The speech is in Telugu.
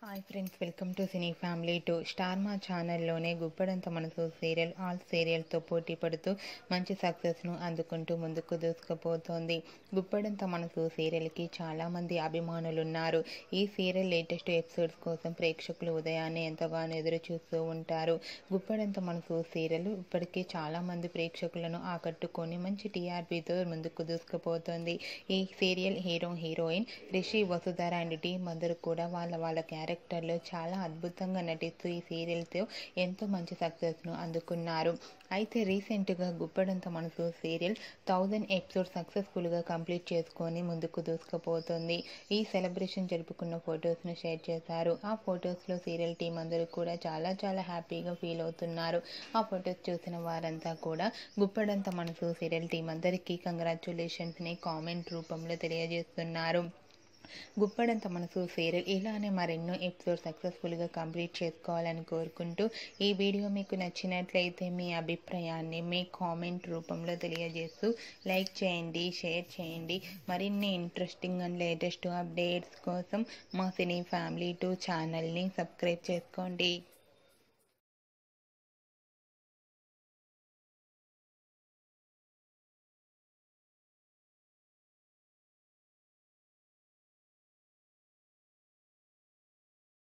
Hi friends, welcome to cine family 2. Star మా ఛానల్లోనే గుప్పడంత మనసు సీరియల్ ఆల్ సీరియల్తో పోటీ పడుతూ మంచి సక్సెస్ను అందుకుంటూ ముందుకు దూసుకుపోతోంది. గుప్పడంత మనసు సీరియల్కి చాలామంది అభిమానులున్నారు. ఈ సీరియల్ లేటెస్ట్ ఎపిసోడ్స్ కోసం ప్రేక్షకులు ఉదయాన్నే ఎంతగానో ఎదురు చూస్తూ ఉంటారు. గుప్పడంత మనసు సీరియల్ ఇప్పటికీ చాలామంది ప్రేక్షకులను ఆకట్టుకొని మంచి టీఆర్పీతో ముందుకు దూసుకుపోతోంది. ఈ serial hero heroine Rishi, Vasudhara and team అందరూ కూడా వాళ్ళ క్యారెక్టర్లో చాలా అద్భుతంగా నటిస్తూ ఈ సీరియల్తో ఎంతో మంచి సక్సెస్ను అందుకున్నారు. అయితే రీసెంట్గా గుప్పడంత మనసు సీరియల్ 1000 ఎపిసోడ్ సక్సెస్ఫుల్గా కంప్లీట్ చేసుకొని ముందుకు దూసుకుపోతుంది. ఈ సెలబ్రేషన్ జరుపుకున్న ఫొటోస్ను షేర్ చేశారు. ఆ ఫొటోస్లో సీరియల్ టీం అందరూ కూడా చాలా హ్యాపీగా ఫీల్ అవుతున్నారు. ఆ ఫొటోస్ చూసిన వారంతా కూడా గుప్పడంత మనసు సీరియల్ టీం అందరికీ కంగ్రాచ్యులేషన్స్ని కామెంట్ రూపంలో తెలియజేస్తున్నారు. గుప్పడంత మనసు సీరియల్ ఇలానే మరెన్నో ఎపిసోడ్ సక్సెస్ఫుల్గా కంప్లీట్ చేసుకోవాలని కోరుకుంటూ ఈ వీడియో మీకు నచ్చినట్లయితే మీ అభిప్రాయాన్ని మీ కామెంట్ రూపంలో తెలియజేస్తూ లైక్ చేయండి, షేర్ చేయండి. మరిన్ని ఇంట్రెస్టింగ్ అండ్ లేటెస్ట్ అప్డేట్స్ కోసం మా సినీ ఫ్యామిలీ 2 ఛానల్ని సబ్స్క్రైబ్ చేసుకోండి.